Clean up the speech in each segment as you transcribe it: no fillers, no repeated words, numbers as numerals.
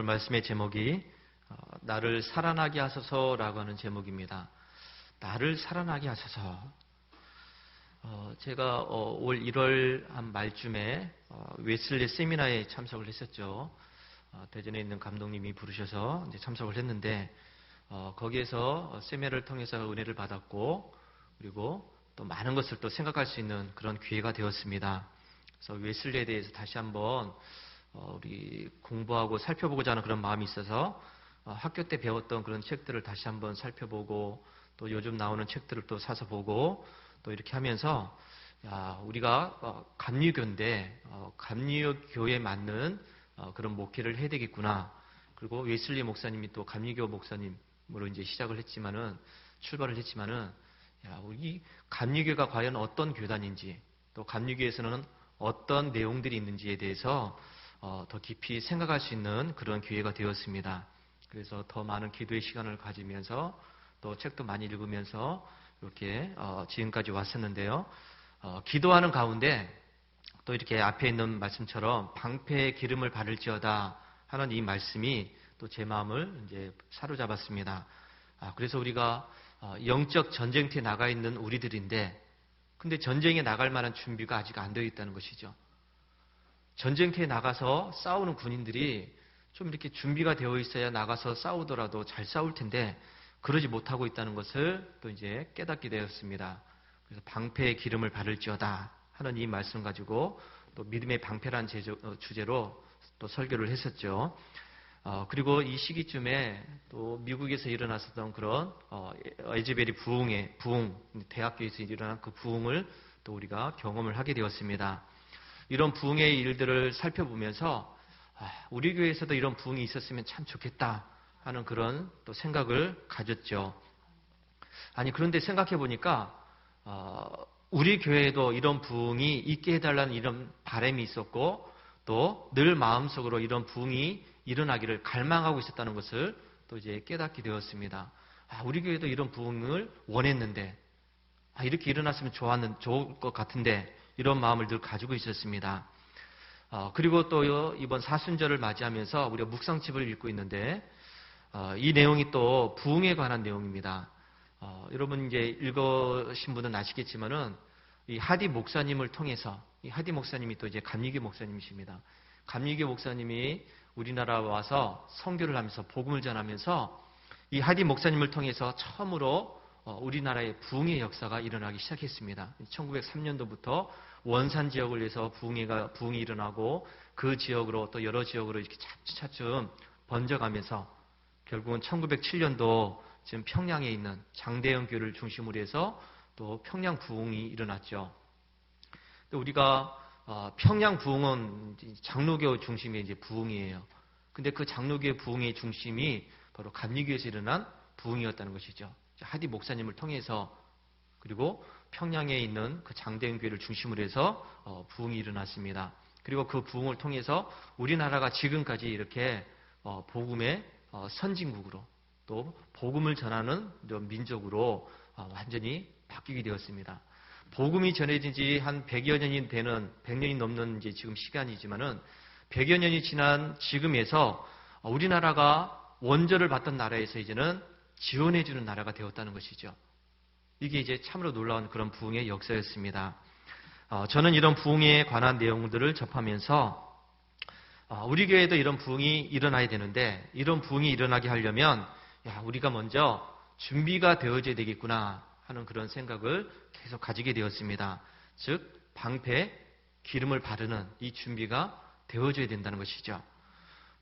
말씀의 제목이 나를 살아나게 하소서라고 하는 제목입니다. 나를 살아나게 하소서. 제가 올 1월 한 말쯤에 웨슬리 세미나에 참석을 했었죠. 대전에 있는 감독님이 부르셔서 이제 참석을 했는데 거기에서 세미나를 통해서 은혜를 받았고 그리고 또 많은 것을 또 생각할 수 있는 그런 기회가 되었습니다. 그래서 웨슬리에 대해서 다시 한번 우리 공부하고 살펴보고자 하는 그런 마음이 있어서 학교 때 배웠던 그런 책들을 다시 한번 살펴보고 또 요즘 나오는 책들을 또 사서 보고 또 이렇게 하면서 우리가 감리교인데 감리교에 맞는 그런 목회를 해야 되겠구나. 그리고 웨슬리 목사님이 또 감리교 목사님으로 이제 시작을 했지만은 출발을 했지만은 우리 감리교가 과연 어떤 교단인지 또 감리교에서는 어떤 내용들이 있는지에 대해서 더 깊이 생각할 수 있는 그런 기회가 되었습니다. 그래서 더 많은 기도의 시간을 가지면서 또 책도 많이 읽으면서 이렇게 지금까지 왔었는데요. 기도하는 가운데 또 이렇게 앞에 있는 말씀처럼 방패에 기름을 바를지어다 하는 이 말씀이 또 제 마음을 이제 사로잡았습니다. 그래서 우리가 영적 전쟁터에 나가 있는 우리들인데 근데 전쟁에 나갈 만한 준비가 아직 안 되어 있다는 것이죠. 전쟁터에 나가서 싸우는 군인들이 좀 이렇게 준비가 되어 있어야 나가서 싸우더라도 잘 싸울 텐데 그러지 못하고 있다는 것을 또 이제 깨닫게 되었습니다. 그래서 방패에 기름을 바를지어다 하는 이 말씀 가지고 또 믿음의 방패란 주제로 또 설교를 했었죠. 그리고 이 시기쯤에 또 미국에서 일어났었던 그런 에즈벨이 부흥, 대학교에서 일어난 그 부흥을 또 우리가 경험을 하게 되었습니다. 이런 부흥의 일들을 살펴보면서 우리 교회에서도 이런 부흥이 있었으면 참 좋겠다 하는 그런 또 생각을 가졌죠. 그런데 생각해 보니까 우리 교회에도 이런 부흥이 있게 해달라는 이런 바람이 있었고 또 늘 마음속으로 이런 부흥이 일어나기를 갈망하고 있었다는 것을 또 이제 깨닫게 되었습니다. 우리 교회도 이런 부흥을 원했는데 이렇게 일어났으면 좋을 것 같은데 이런 마음을 늘 가지고 있었습니다. 그리고 또 이번 사순절을 맞이하면서 우리가 묵상집을 읽고 있는데 이 내용이 또 부흥에 관한 내용입니다. 여러분 이제 읽으신 분은 아시겠지만은 이 하디 목사님을 통해서 이 하디 목사님이 또 이제 감리교 목사님이십니다. 감리교 목사님이 우리나라 와서 선교를 하면서 복음을 전하면서 이 하디 목사님을 통해서 처음으로 우리나라의 부흥의 역사가 일어나기 시작했습니다. 1903년도부터 원산 지역을 위해서 부흥이 일어나고 그 지역으로 또 여러 지역으로 이렇게 차츰 번져가면서 결국은 1907년도 지금 평양에 있는 장대영 교회를 중심으로 해서 또 평양 부흥이 일어났죠. 우리가 평양 부흥은 장로교 중심의 이제 부흥이에요. 근데 그 장로교의 부흥의 중심이 바로 감리교에서 일어난 부흥이었다는 것이죠. 하디 목사님을 통해서 그리고 평양에 있는 그 장대영 교회를 중심으로 해서 부흥이 일어났습니다. 그리고 그 부흥을 통해서 우리나라가 지금까지 이렇게 복음의 선진국으로 또 복음을 전하는 민족으로 완전히 바뀌게 되었습니다. 복음이 전해진 지 한 100여 년이 되는 100년이 넘는 이제 지금 시간이지만은 100여 년이 지난 지금에서 우리나라가 원조를 받던 나라에서 이제는 지원해 주는 나라가 되었다는 것이죠. 이게 이제 참으로 놀라운 그런 부흥의 역사였습니다. 저는 이런 부흥에 관한 내용들을 접하면서 우리 교회에도 이런 부흥이 일어나야 되는데 이런 부흥이 일어나게 하려면 우리가 먼저 준비가 되어져야 되겠구나 하는 그런 생각을 계속 가지게 되었습니다. 즉 방패 기름을 바르는 이 준비가 되어져야 된다는 것이죠.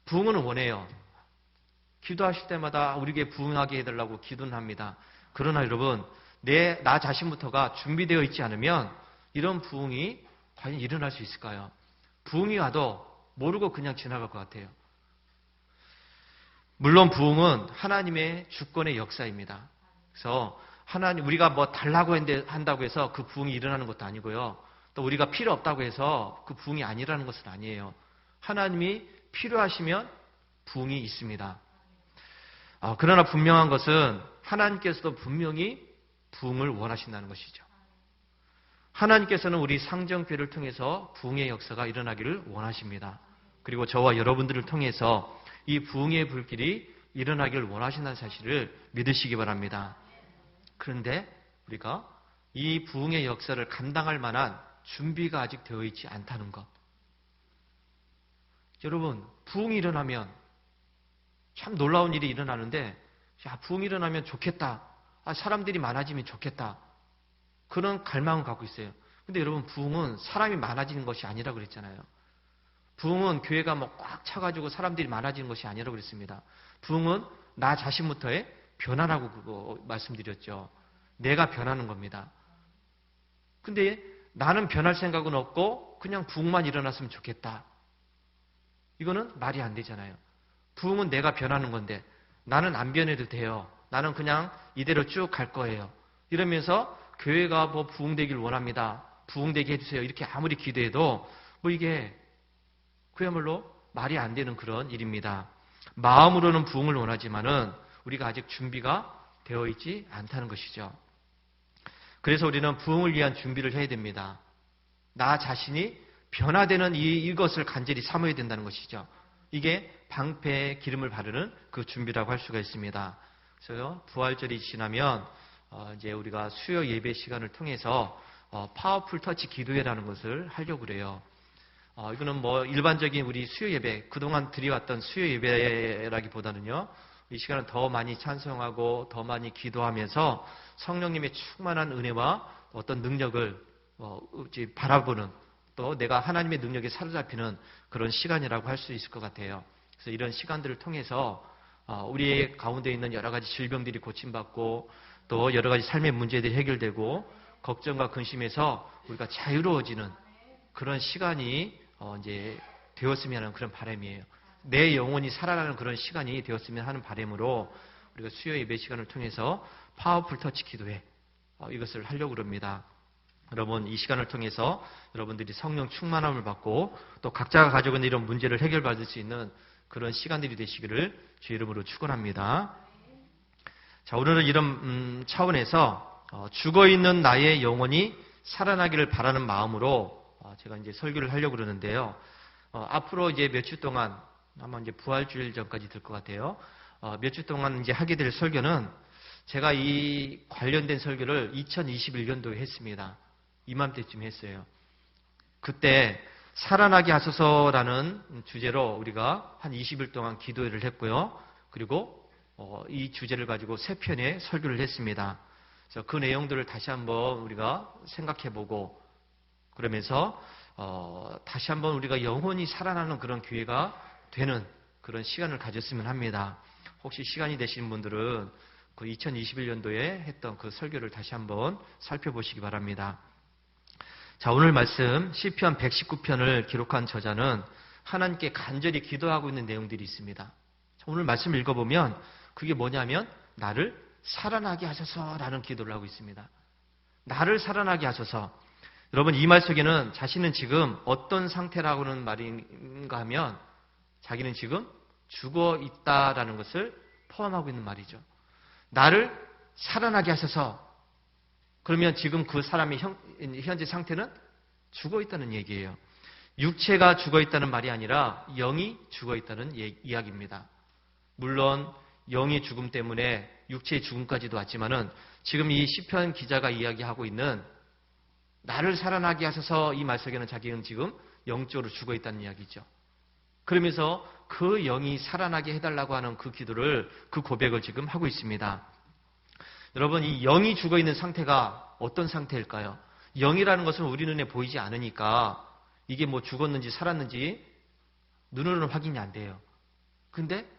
부흥은 원해요. 기도하실 때마다 우리에게 부흥하게 해달라고 기도는 합니다. 그러나 여러분 나 자신부터가 준비되어 있지 않으면 이런 부흥이 과연 일어날 수 있을까요? 부흥이 와도 모르고 그냥 지나갈 것 같아요. 물론 부흥은 하나님의 주권의 역사입니다. 그래서 우리가 뭐 달라고 한다고 해서 그 부흥이 일어나는 것도 아니고요. 또 우리가 필요 없다고 해서 그 부흥이 아니라는 것은 아니에요. 하나님이 필요하시면 부흥이 있습니다. 그러나 분명한 것은 하나님께서도 분명히 부흥을 원하신다는 것이죠. 하나님께서는 우리 상정교회를 통해서 부흥의 역사가 일어나기를 원하십니다. 그리고 저와 여러분들을 통해서 이 부흥의 불길이 일어나기를 원하신다는 사실을 믿으시기 바랍니다. 그런데 우리가 이 부흥의 역사를 감당할 만한 준비가 아직 되어 있지 않다는 것. 여러분, 부흥이 일어나면 참 놀라운 일이 일어나는데, 야, 부흥이 일어나면 좋겠다. 사람들이 많아지면 좋겠다. 그런 갈망을 갖고 있어요. 근데 여러분, 부흥은 사람이 많아지는 것이 아니라 그랬잖아요. 부흥은 교회가 뭐 꽉 차가지고 사람들이 많아지는 것이 아니라 그랬습니다. 부흥은 나 자신부터의 변화라고 그거 말씀드렸죠. 내가 변하는 겁니다. 근데 나는 변할 생각은 없고 그냥 부흥만 일어났으면 좋겠다. 이거는 말이 안 되잖아요. 부흥은 내가 변하는 건데 나는 안 변해도 돼요. 나는 그냥 이대로 쭉 갈 거예요. 이러면서 교회가 뭐 부흥되길 원합니다. 부흥되게 해주세요. 이렇게 아무리 기도해도 뭐 이게 그야말로 말이 안 되는 그런 일입니다. 마음으로는 부흥을 원하지만은 우리가 아직 준비가 되어 있지 않다는 것이죠. 그래서 우리는 부흥을 위한 준비를 해야 됩니다. 나 자신이 변화되는 이것을 간절히 삼아야 된다는 것이죠. 이게 방패에 기름을 바르는 그 준비라고 할 수가 있습니다. 그래서 부활절이 지나면 이제 우리가 수요 예배 시간을 통해서 파워풀 터치 기도회라는 것을 하려고 그래요. 이거는 뭐 일반적인 우리 수요 예배, 그동안 드려왔던 수요 예배라기보다는요, 이 시간은 더 많이 찬송하고 더 많이 기도하면서 성령님의 충만한 은혜와 어떤 능력을 바라보는, 또 내가 하나님의 능력에 사로잡히는 그런 시간이라고 할 수 있을 것 같아요. 그래서 이런 시간들을 통해서 우리의 가운데 있는 여러 가지 질병들이 고침받고 또 여러 가지 삶의 문제들이 해결되고 걱정과 근심에서 우리가 자유로워지는 그런 시간이 이제 되었으면 하는 그런 바람이에요. 내 영혼이 살아나는 그런 시간이 되었으면 하는 바람으로 우리가 수요 예배 시간을 통해서 파워풀 터치 기도회 이것을 하려고 합니다. 여러분, 이 시간을 통해서 여러분들이 성령 충만함을 받고 또 각자가 가지고 있는 이런 문제를 해결받을 수 있는 그런 시간들이 되시기를 주 이름으로 축원합니다. 자, 오늘은 이런 차원에서 죽어있는 나의 영혼이 살아나기를 바라는 마음으로 제가 이제 설교를 하려고 그러는데요. 앞으로 이제 몇 주 동안 아마 이제 부활주일 전까지 될 것 같아요. 몇 주 동안 이제 하게 될 설교는 제가 이 관련된 설교를 2021년도에 했습니다. 이맘때쯤 했어요. 그때 살아나게 하소서라는 주제로 우리가 한 20일 동안 기도회를 했고요. 그리고 이 주제를 가지고 3편의 설교를 했습니다. 그래서 그 내용들을 다시 한번 우리가 생각해보고 그러면서 다시 한번 우리가 영혼이 살아나는 그런 기회가 되는 그런 시간을 가졌으면 합니다. 혹시 시간이 되시는 분들은 그 2021년도에 했던 그 설교를 다시 한번 살펴보시기 바랍니다. 자, 오늘 말씀 시편 119편을 기록한 저자는 하나님께 간절히 기도하고 있는 내용들이 있습니다. 자, 오늘 말씀 읽어보면 그게 뭐냐면 나를 살아나게 하소서라는 기도를 하고 있습니다. 나를 살아나게 하소서. 여러분, 이 말 속에는 자신은 지금 어떤 상태라고는 말인가 하면 자기는 지금 죽어 있다라는 것을 포함하고 있는 말이죠. 나를 살아나게 하소서. 그러면 지금 그 사람의 현재 상태는 죽어 있다는 얘기예요. 육체가 죽어 있다는 말이 아니라 영이 죽어 있다는 이야기입니다. 물론 영의 죽음 때문에 육체의 죽음까지도 왔지만은 지금 이 시편 기자가 이야기하고 있는 나를 살아나게 하셔서 이 말 속에는 자기는 지금 영적으로 죽어 있다는 이야기죠. 그러면서 그 영이 살아나게 해달라고 하는 그 기도를, 그 고백을 지금 하고 있습니다. 여러분, 이 영이 죽어 있는 상태가 어떤 상태일까요? 영이라는 것은 우리 눈에 보이지 않으니까 이게 뭐 죽었는지 살았는지 눈으로는 확인이 안 돼요. 근데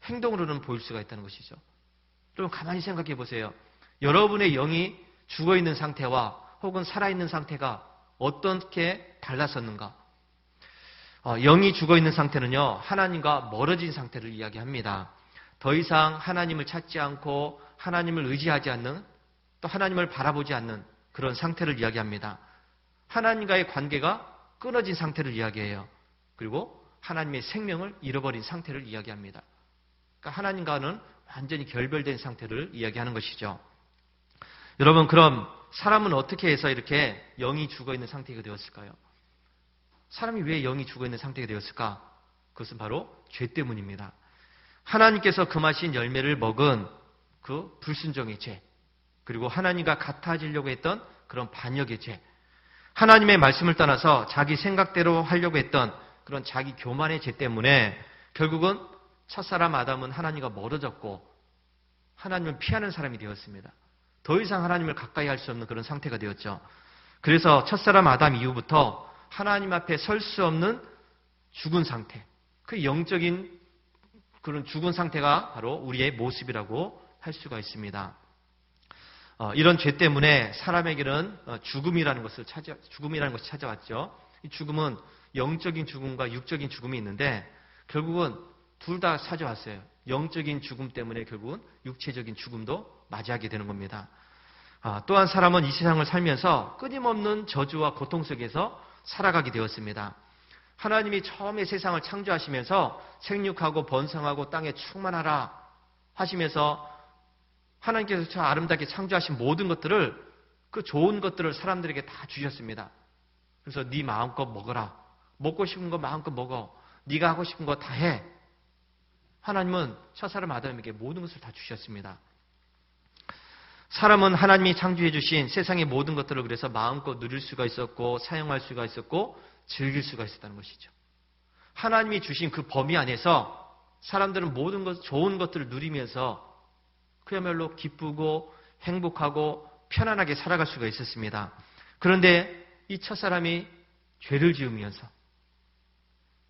행동으로는 보일 수가 있다는 것이죠. 여러분, 가만히 생각해 보세요. 여러분의 영이 죽어 있는 상태와 혹은 살아있는 상태가 어떻게 달랐었는가? 영이 죽어 있는 상태는요, 하나님과 멀어진 상태를 이야기합니다. 더 이상 하나님을 찾지 않고 하나님을 의지하지 않는, 또 하나님을 바라보지 않는 그런 상태를 이야기합니다. 하나님과의 관계가 끊어진 상태를 이야기해요. 그리고 하나님의 생명을 잃어버린 상태를 이야기합니다. 그러니까 하나님과는 완전히 결별된 상태를 이야기하는 것이죠. 여러분, 그럼 사람은 어떻게 해서 이렇게 영이 죽어 있는 상태가 되었을까요? 사람이 왜 영이 죽어 있는 상태가 되었을까? 그것은 바로 죄 때문입니다. 하나님께서 금하신 열매를 먹은 그 불순종의 죄, 그리고 하나님과 같아지려고 했던 그런 반역의 죄, 하나님의 말씀을 떠나서 자기 생각대로 하려고 했던 그런 자기 교만의 죄 때문에 결국은 첫사람 아담은 하나님과 멀어졌고 하나님을 피하는 사람이 되었습니다. 더 이상 하나님을 가까이 할 수 없는 그런 상태가 되었죠. 그래서 첫사람 아담 이후부터 하나님 앞에 설 수 없는 죽은 상태, 그 영적인 그런 죽은 상태가 바로 우리의 모습이라고 할 수가 있습니다. 이런 죄 때문에 사람에게는 죽음이라는 것이 찾아왔죠. 이 죽음은 영적인 죽음과 육적인 죽음이 있는데 결국은 둘 다 찾아왔어요. 영적인 죽음 때문에 결국은 육체적인 죽음도 맞이하게 되는 겁니다. 또한 사람은 이 세상을 살면서 끊임없는 저주와 고통 속에서 살아가게 되었습니다. 하나님이 처음에 세상을 창조하시면서 생육하고 번성하고 땅에 충만하라 하시면서 하나님께서 저 아름답게 창조하신 모든 것들을, 그 좋은 것들을 사람들에게 다 주셨습니다. 그래서 네 마음껏 먹어라. 먹고 싶은 거 마음껏 먹어. 네가 하고 싶은 거 다 해. 하나님은 첫사람 아담에게 모든 것을 다 주셨습니다. 사람은 하나님이 창조해 주신 세상의 모든 것들을 그래서 마음껏 누릴 수가 있었고 사용할 수가 있었고 즐길 수가 있었다는 것이죠. 하나님이 주신 그 범위 안에서 사람들은 모든 것, 좋은 것들을 누리면서 그야말로 기쁘고 행복하고 편안하게 살아갈 수가 있었습니다. 그런데 이 첫사람이 죄를 지으면서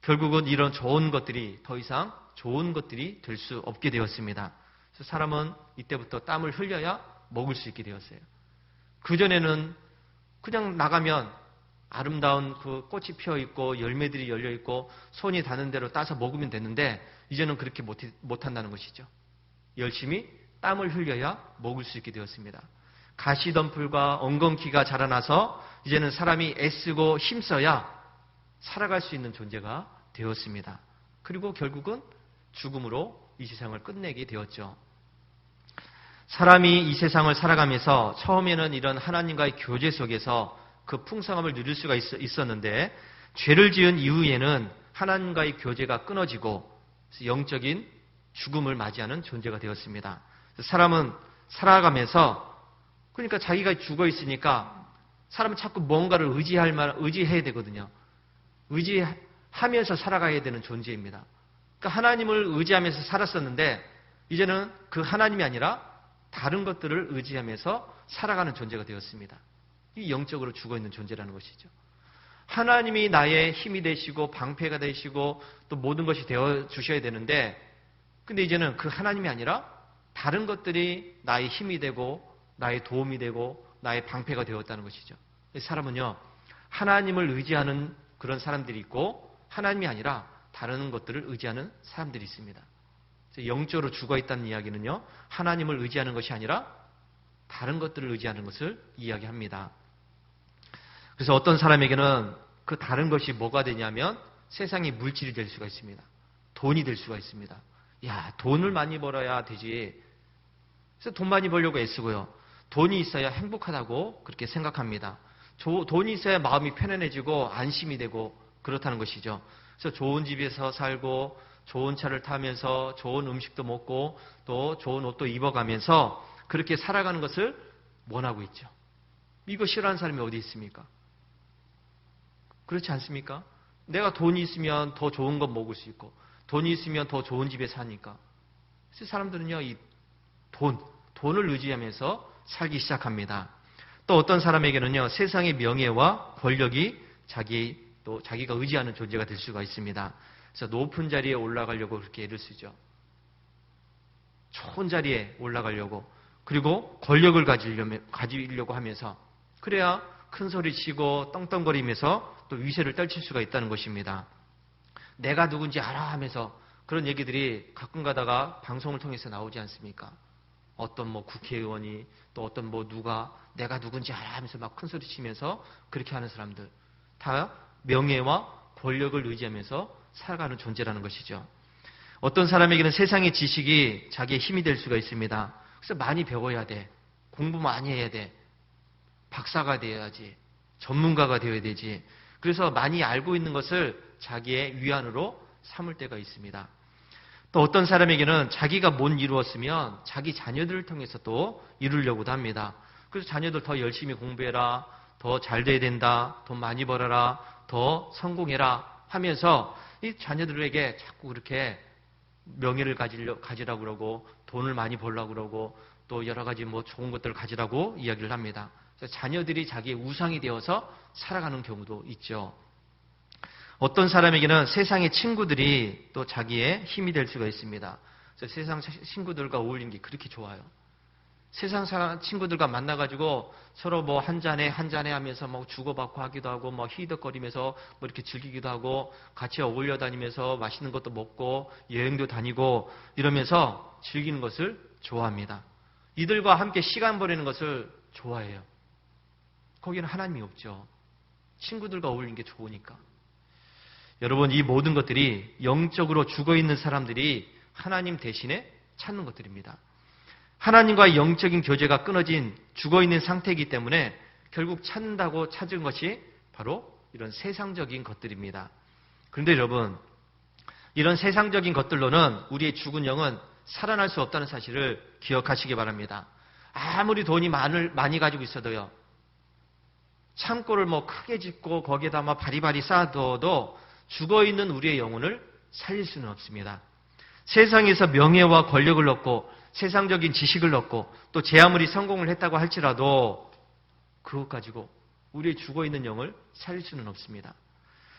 결국은 이런 좋은 것들이 더 이상 좋은 것들이 될 수 없게 되었습니다. 그래서 사람은 이때부터 땀을 흘려야 먹을 수 있게 되었어요. 그전에는 그냥 나가면 아름다운 그 꽃이 피어 있고 열매들이 열려 있고 손이 닿는 대로 따서 먹으면 됐는데 이제는 그렇게 못한다는 것이죠. 열심히 땀을 흘려야 먹을 수 있게 되었습니다. 가시덤불과 엉겅퀴가 자라나서 이제는 사람이 애쓰고 힘써야 살아갈 수 있는 존재가 되었습니다. 그리고 결국은 죽음으로 이 세상을 끝내게 되었죠. 사람이 이 세상을 살아가면서 처음에는 이런 하나님과의 교제 속에서 그 풍성함을 누릴 수가 있었는데 죄를 지은 이후에는 하나님과의 교제가 끊어지고 영적인 죽음을 맞이하는 존재가 되었습니다. 사람은 살아가면서 그러니까 자기가 죽어 있으니까 사람은 자꾸 뭔가를 의지해야 되거든요. 의지하면서 살아가야 되는 존재입니다. 그러니까 하나님을 의지하면서 살았었는데 이제는 그 하나님이 아니라 다른 것들을 의지하면서 살아가는 존재가 되었습니다. 이 영적으로 죽어 있는 존재라는 것이죠. 하나님이 나의 힘이 되시고 방패가 되시고 또 모든 것이 되어 주셔야 되는데 근데 이제는 그 하나님이 아니라 다른 것들이 나의 힘이 되고 나의 도움이 되고 나의 방패가 되었다는 것이죠. 사람은요, 하나님을 의지하는 그런 사람들이 있고 하나님이 아니라 다른 것들을 의지하는 사람들이 있습니다. 영적으로 죽어 있다는 이야기는요, 하나님을 의지하는 것이 아니라 다른 것들을 의지하는 것을 이야기합니다. 그래서 어떤 사람에게는 그 다른 것이 뭐가 되냐면 세상의 물질이 될 수가 있습니다. 돈이 될 수가 있습니다. 야, 돈을 많이 벌어야 되지. 그래서 돈 많이 벌려고 애쓰고요. 돈이 있어야 행복하다고 그렇게 생각합니다. 돈이 있어야 마음이 편안해지고 안심이 되고 그렇다는 것이죠. 그래서 좋은 집에서 살고 좋은 차를 타면서 좋은 음식도 먹고 또 좋은 옷도 입어가면서 그렇게 살아가는 것을 원하고 있죠. 이거 싫어하는 사람이 어디 있습니까? 그렇지 않습니까? 내가 돈이 있으면 더 좋은 것 먹을 수 있고 돈이 있으면 더 좋은 집에 사니까. 그래서 사람들은요, 이 돈을 의지하면서 살기 시작합니다. 또 어떤 사람에게는요, 세상의 명예와 권력이 자기가 의지하는 존재가 될 수가 있습니다. 그래서 높은 자리에 올라가려고 그렇게 애를 쓰죠. 좋은 자리에 올라가려고. 그리고 권력을 가지려고 하면서 그래야 큰 소리 치고 떵떵거리면서 또 위세를 떨칠 수가 있다는 것입니다. 내가 누군지 알아 하면서 그런 얘기들이 가끔 가다가 방송을 통해서 나오지 않습니까? 어떤 국회의원이 또 어떤 누가 내가 누군지 알아 하면서 막 큰 소리 치면서 그렇게 하는 사람들 다 명예와 권력을 의지하면서 살아가는 존재라는 것이죠. 어떤 사람에게는 세상의 지식이 자기의 힘이 될 수가 있습니다. 그래서 많이 배워야 돼. 공부 많이 해야 돼. 박사가 돼야지. 전문가가 되어야 되지. 그래서 많이 알고 있는 것을 자기의 위안으로 삼을 때가 있습니다. 또 어떤 사람에게는 자기가 못 이루었으면 자기 자녀들을 통해서 또 이루려고도 합니다. 그래서 자녀들 더 열심히 공부해라, 더 잘 돼야 된다, 돈 많이 벌어라, 더 성공해라 하면서 이 자녀들에게 자꾸 그렇게 명예를 가지라고 그러고 돈을 많이 벌라고 그러고 또 여러 가지 뭐 좋은 것들을 가지라고 이야기를 합니다. 그래서 자녀들이 자기의 우상이 되어서 살아가는 경우도 있죠. 어떤 사람에게는 세상의 친구들이 또 자기의 힘이 될 수가 있습니다. 그래서 세상 친구들과 어울리는 게 그렇게 좋아요. 세상 사람 친구들과 만나가지고 서로 뭐 한 잔에 하면서 뭐 주고받고 하기도 하고 뭐 히덕거리면서 뭐 이렇게 즐기기도 하고 같이 어울려 다니면서 맛있는 것도 먹고 여행도 다니고 이러면서 즐기는 것을 좋아합니다. 이들과 함께 시간 보내는 것을 좋아해요. 거기는 하나님이 없죠. 친구들과 어울리는 게 좋으니까. 여러분, 이 모든 것들이 영적으로 죽어있는 사람들이 하나님 대신에 찾는 것들입니다. 하나님과의 영적인 교제가 끊어진 죽어있는 상태이기 때문에 결국 찾는다고 찾은 것이 바로 이런 세상적인 것들입니다. 그런데 여러분, 이런 세상적인 것들로는 우리의 죽은 영은 살아날 수 없다는 사실을 기억하시기 바랍니다. 아무리 돈이 많이 가지고 있어도요, 창고를 뭐 크게 짓고 거기에다 막 바리바리 쌓아둬도 죽어있는 우리의 영혼을 살릴 수는 없습니다. 세상에서 명예와 권력을 얻고 세상적인 지식을 얻고 또 제 아무리 성공을 했다고 할지라도 그것 가지고 우리의 죽어있는 영을 살릴 수는 없습니다.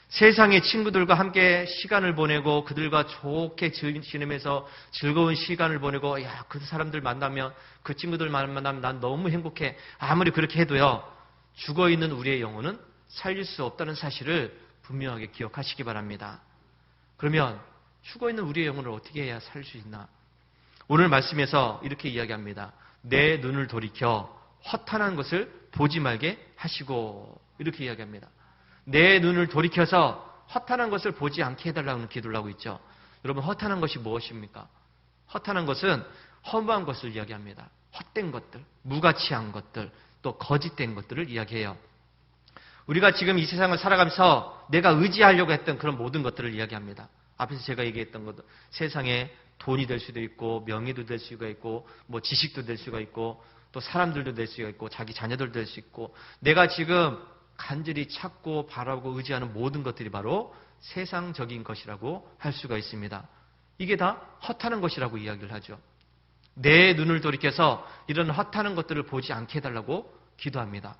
세상의 친구들과 함께 시간을 보내고 그들과 좋게 지내면서 즐거운 시간을 보내고 그 사람들 만나면 그 친구들 만나면 난 너무 행복해. 아무리 그렇게 해도요, 죽어있는 우리의 영혼은 살릴 수 없다는 사실을 분명하게 기억하시기 바랍니다. 그러면 죽어있는 우리의 영혼을 어떻게 해야 살 수 있나? 오늘 말씀에서 이렇게 이야기합니다. 내 눈을 돌이켜 허탄한 것을 보지 말게 하시고 이렇게 이야기합니다. 내 눈을 돌이켜서 허탄한 것을 보지 않게 해달라는 기도를 하고 있죠. 여러분, 허탄한 것이 무엇입니까? 허탄한 것은 허무한 것을 이야기합니다. 헛된 것들, 무가치한 것들, 또 거짓된 것들을 이야기해요. 우리가 지금 이 세상을 살아가면서 내가 의지하려고 했던 그런 모든 것들을 이야기합니다. 앞에서 제가 얘기했던 것, 세상에 돈이 될 수도 있고 명예도 될 수가 있고 뭐 지식도 될 수가 있고 또 사람들도 될 수가 있고 자기 자녀들도 될 수 있고 내가 지금 간절히 찾고 바라고 의지하는 모든 것들이 바로 세상적인 것이라고 할 수가 있습니다. 이게 다 헛하는 것이라고 이야기를 하죠. 내 눈을 돌이켜서 이런 헛하는 것들을 보지 않게 해달라고 기도합니다.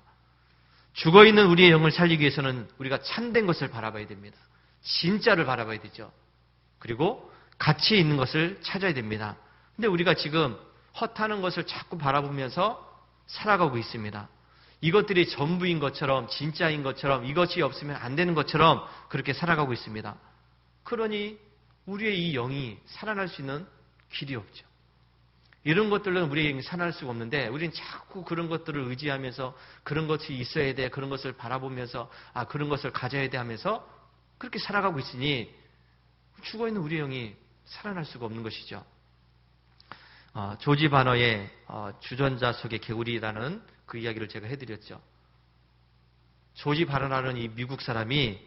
죽어있는 우리의 영을 살리기 위해서는 우리가 참된 것을 바라봐야 됩니다. 진짜를 바라봐야 되죠. 그리고 가치 있는 것을 찾아야 됩니다. 근데 우리가 지금 헛하는 것을 자꾸 바라보면서 살아가고 있습니다. 이것들이 전부인 것처럼 진짜인 것처럼 이것이 없으면 안 되는 것처럼 그렇게 살아가고 있습니다. 그러니 우리의 이 영이 살아날 수 있는 길이 없죠. 이런 것들은 우리의 영이 살아날 수가 없는데 우리는 자꾸 그런 것들을 의지하면서 그런 것이 있어야 돼, 그런 것을 바라보면서 그런 것을 가져야 돼 하면서 그렇게 살아가고 있으니 죽어있는 우리의 영이 살아날 수가 없는 것이죠. 조지 바너의 주전자 속의 개구리라는 그 이야기를 제가 해드렸죠. 조지 바너라는 이 미국 사람이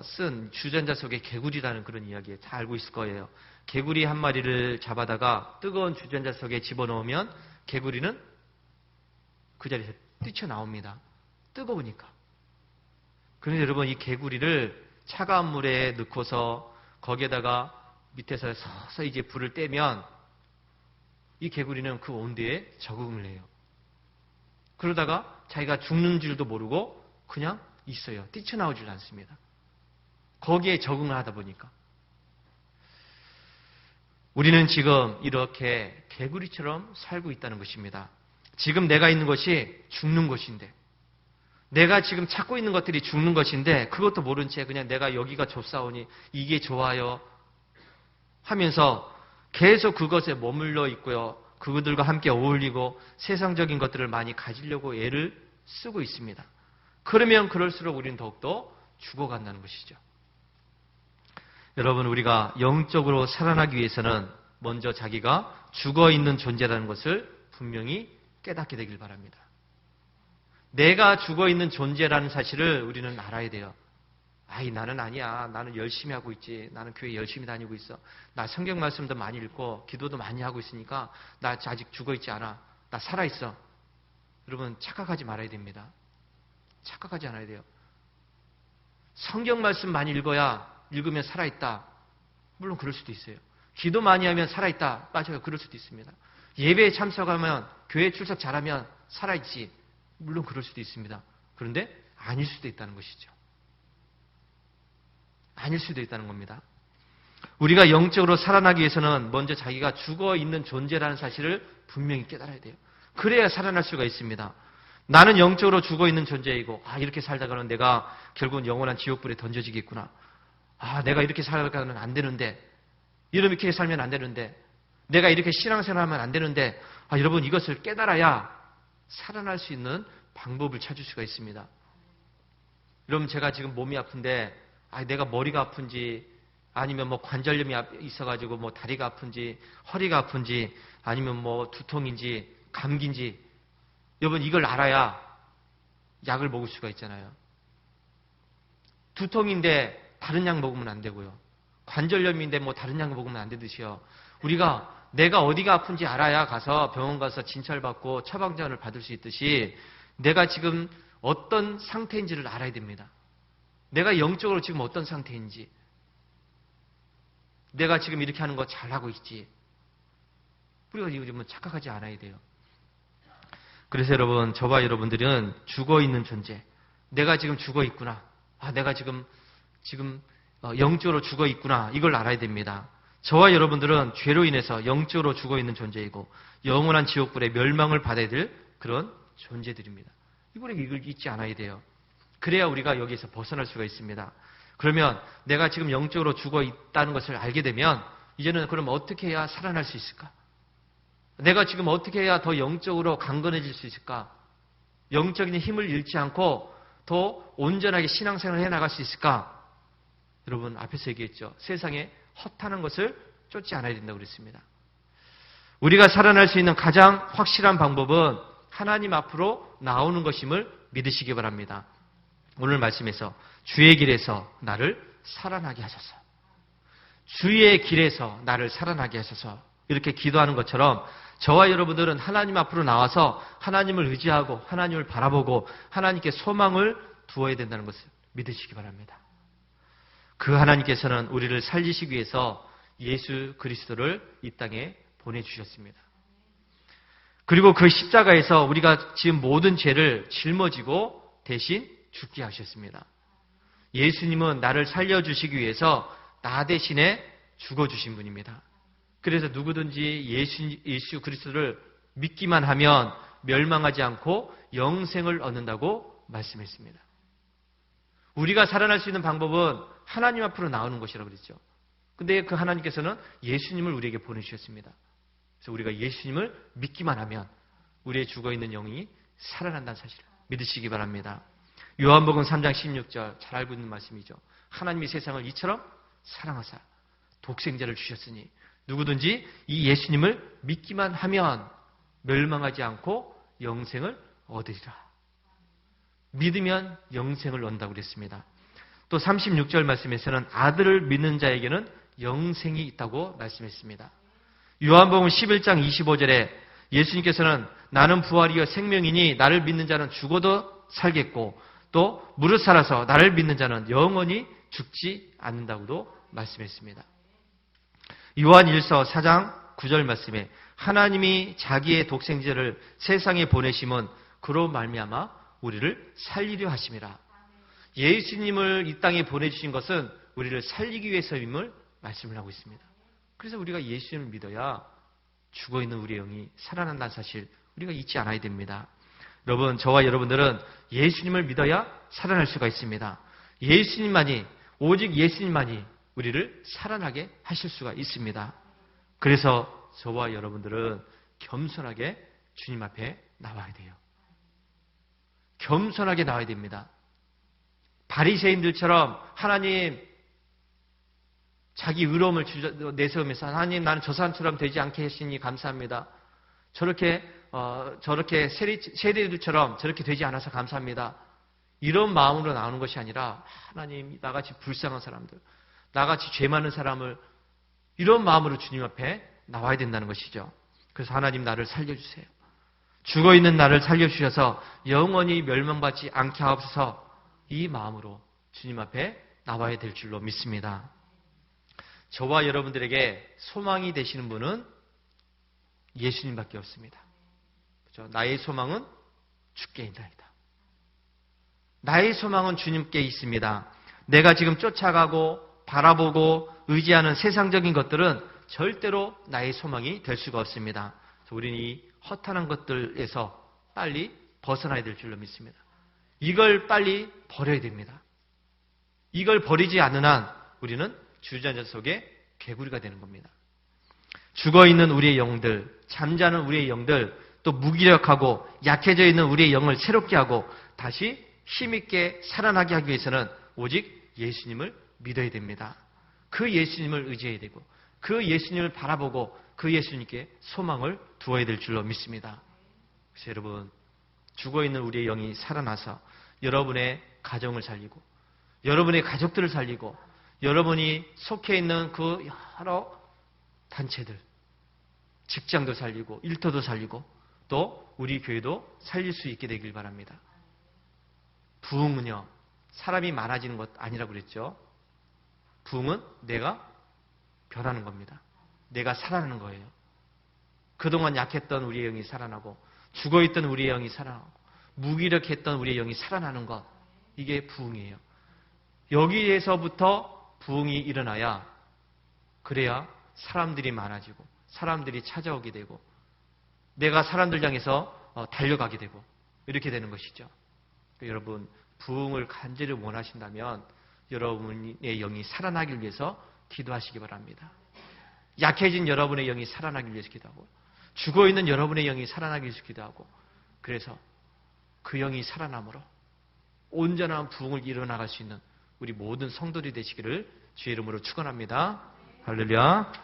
쓴 주전자 속의 개구리라는 그런 이야기 다 알고 있을 거예요. 개구리 한 마리를 잡아다가 뜨거운 주전자 속에 집어넣으면 개구리는 그 자리에서 뛰쳐나옵니다. 뜨거우니까. 그런데 여러분, 이 개구리를 차가운 물에 넣고서 거기에다가 밑에서 서서히 이제 불을 떼면 이 개구리는 그 온도에 적응을 해요. 그러다가 자기가 죽는 줄도 모르고 그냥 있어요. 뛰쳐나오질 않습니다. 거기에 적응을 하다 보니까. 우리는 지금 이렇게 개구리처럼 살고 있다는 것입니다. 지금 내가 있는 것이 죽는 곳인데, 내가 지금 찾고 있는 것들이 죽는 것인데 그것도 모른 채 그냥 내가 여기가 좋사오니 이게 좋아요 하면서 계속 그것에 머물러 있고요. 그들과 함께 어울리고 세상적인 것들을 많이 가지려고 애를 쓰고 있습니다. 그러면 그럴수록 우리는 더욱더 죽어간다는 것이죠. 여러분, 우리가 영적으로 살아나기 위해서는 먼저 자기가 죽어있는 존재라는 것을 분명히 깨닫게 되길 바랍니다. 내가 죽어있는 존재라는 사실을 우리는 알아야 돼요. 아이, 나는 아니야. 나는 열심히 하고 있지. 나는 교회 열심히 다니고 있어. 나 성경 말씀도 많이 읽고 기도도 많이 하고 있으니까 나 아직 죽어 있지 않아. 나 살아 있어. 여러분, 착각하지 말아야 됩니다. 착각하지 않아야 돼요. 성경 말씀 많이 읽으면 살아 있다. 물론 그럴 수도 있어요. 기도 많이 하면 살아 있다. 맞아요. 그럴 수도 있습니다. 예배에 참석하면, 교회 출석 잘하면 살아 있지. 물론 그럴 수도 있습니다. 그런데 아닐 수도 있다는 것이죠. 아닐 수도 있다는 겁니다. 우리가 영적으로 살아나기 위해서는 먼저 자기가 죽어 있는 존재라는 사실을 분명히 깨달아야 돼요. 그래야 살아날 수가 있습니다. 나는 영적으로 죽어 있는 존재이고, 이렇게 살다가는 내가 결국은 영원한 지옥불에 던져지겠구나. 내가 이렇게 살다가는 안 되는데, 이렇게 살면 안 되는데, 내가 이렇게 신앙생활하면 안 되는데, 여러분, 이것을 깨달아야 살아날 수 있는 방법을 찾을 수가 있습니다. 여러분, 제가 지금 몸이 아픈데, 내가 머리가 아픈지, 아니면 관절염이 있어가지고 다리가 아픈지, 허리가 아픈지, 아니면 두통인지, 감기인지, 여러분, 이걸 알아야 약을 먹을 수가 있잖아요. 두통인데 다른 약 먹으면 안 되고요. 관절염인데 다른 약 먹으면 안 되듯이요. 우리가 내가 어디가 아픈지 알아야 가서 병원 가서 진찰받고 처방전을 받을 수 있듯이 내가 지금 어떤 상태인지를 알아야 됩니다. 내가 영적으로 지금 어떤 상태인지, 내가 지금 이렇게 하는 거 잘하고 있지. 우리가 이거 착각하지 않아야 돼요. 그래서 여러분, 저와 여러분들은 죽어 있는 존재. 내가 지금 죽어 있구나. 내가 지금 영적으로 죽어 있구나. 이걸 알아야 됩니다. 저와 여러분들은 죄로 인해서 영적으로 죽어 있는 존재이고 영원한 지옥불에 멸망을 받아야 될 그런 존재들입니다. 이걸 잊지 않아야 돼요. 그래야 우리가 여기에서 벗어날 수가 있습니다. 그러면 내가 지금 영적으로 죽어 있다는 것을 알게 되면 이제는 그럼 어떻게 해야 살아날 수 있을까? 내가 지금 어떻게 해야 더 영적으로 강건해질 수 있을까? 영적인 힘을 잃지 않고 더 온전하게 신앙생활을 해나갈 수 있을까? 여러분, 앞에서 얘기했죠. 세상에 헛하는 것을 쫓지 않아야 된다고 그랬습니다. 우리가 살아날 수 있는 가장 확실한 방법은 하나님 앞으로 나오는 것임을 믿으시기 바랍니다. 오늘 말씀에서 주의 길에서 나를 살아나게 하소서. 주의 길에서 나를 살아나게 하소서. 이렇게 기도하는 것처럼 저와 여러분들은 하나님 앞으로 나와서 하나님을 의지하고 하나님을 바라보고 하나님께 소망을 두어야 된다는 것을 믿으시기 바랍니다. 그 하나님께서는 우리를 살리시기 위해서 예수 그리스도를 이 땅에 보내주셨습니다. 그리고 그 십자가에서 우리가 지은 모든 죄를 짊어지고 대신 죽게 하셨습니다. 예수님은 나를 살려주시기 위해서 나 대신에 죽어주신 분입니다. 그래서 누구든지 예수 그리스도를 믿기만 하면 멸망하지 않고 영생을 얻는다고 말씀했습니다. 우리가 살아날 수 있는 방법은 하나님 앞으로 나오는 것이라고 그랬죠. 근데 그 하나님께서는 예수님을 우리에게 보내주셨습니다. 그래서 우리가 예수님을 믿기만 하면 우리의 죽어있는 영이 살아난다는 사실을 믿으시기 바랍니다. 요한복음 3장 16절 잘 알고 있는 말씀이죠. 하나님이 세상을 이처럼 사랑하사 독생자를 주셨으니 누구든지 이 예수님을 믿기만 하면 멸망하지 않고 영생을 얻으리라. 믿으면 영생을 얻는다고 그랬습니다. 또 36절 말씀에서는 아들을 믿는 자에게는 영생이 있다고 말씀했습니다. 요한복음 11장 25절에 예수님께서는 나는 부활이요 생명이니 나를 믿는 자는 죽어도 살겠고 또 무릇 살아서 나를 믿는 자는 영원히 죽지 않는다고도 말씀했습니다. 요한 1서 4장 9절 말씀에 하나님이 자기의 독생자를 세상에 보내심은 그로 말미암아 우리를 살리려 하심이라. 예수님을 이 땅에 보내주신 것은 우리를 살리기 위해서임을 말씀을 하고 있습니다. 그래서 우리가 예수님을 믿어야 죽어있는 우리의 영이 살아난다는 사실 우리가 잊지 않아야 됩니다. 여러분, 저와 여러분들은 예수님을 믿어야 살아날 수가 있습니다. 예수님만이, 오직 예수님만이 우리를 살아나게 하실 수가 있습니다. 그래서 저와 여러분들은 겸손하게 주님 앞에 나와야 돼요. 겸손하게 나와야 됩니다. 바리새인들처럼 하나님 자기 의로움을 내세우면서 하나님 나는 저 사람처럼 되지 않게 하시니 감사합니다. 저렇게 세리들처럼 저렇게 되지 않아서 감사합니다. 이런 마음으로 나오는 것이 아니라 하나님, 나같이 불쌍한 사람들, 나같이 죄 많은 사람을 이런 마음으로 주님 앞에 나와야 된다는 것이죠. 그래서 하나님, 나를 살려주세요. 죽어있는 나를 살려주셔서 영원히 멸망받지 않게 하옵소서. 이 마음으로 주님 앞에 나와야 될 줄로 믿습니다. 저와 여러분들에게 소망이 되시는 분은 예수님밖에 없습니다. 그렇죠? 나의 소망은 주께 있나이다. 나의 소망은 주님께 있습니다. 내가 지금 쫓아가고 바라보고 의지하는 세상적인 것들은 절대로 나의 소망이 될 수가 없습니다. 우리는 이 허탄한 것들에서 빨리 벗어나야 될 줄로 믿습니다. 이걸 빨리 버려야 됩니다. 이걸 버리지 않는 한 우리는 주저앉은 속에 개구리가 되는 겁니다. 죽어있는 우리의 영들, 잠자는 우리의 영들, 또 무기력하고 약해져 있는 우리의 영을 새롭게 하고 다시 힘있게 살아나게 하기 위해서는 오직 예수님을 믿어야 됩니다. 그 예수님을 의지해야 되고 그 예수님을 바라보고 그 예수님께 소망을 두어야 될 줄로 믿습니다. 그래서 여러분, 죽어있는 우리의 영이 살아나서 여러분의 가정을 살리고 여러분의 가족들을 살리고 여러분이 속해 있는 그 여러 단체들, 직장도 살리고 일터도 살리고 또 우리 교회도 살릴 수 있게 되길 바랍니다. 부흥은요, 사람이 많아지는 것 아니라고 그랬죠. 부흥은 내가 변하는 겁니다. 내가 살아나는 거예요. 그동안 약했던 우리의 영이 살아나고 죽어있던 우리의 영이 살아나고 무기력했던 우리의 영이 살아나는 것, 이게 부흥이에요. 여기에서부터 부흥이 일어나야, 그래야 사람들이 많아지고 사람들이 찾아오게 되고 내가 사람들 향해서 달려가게 되고 이렇게 되는 것이죠. 여러분, 부흥을 간절히 원하신다면 여러분의 영이 살아나길 위해서 기도하시기 바랍니다. 약해진 여러분의 영이 살아나길 위해서 기도하고 죽어있는 여러분의 영이 살아나길 위해서 기도하고, 그래서 그 영이 살아남으로 온전한 부흥을 이뤄나갈 수 있는 우리 모든 성도들이 되시기를 주의 이름으로 축원합니다. 할렐루야.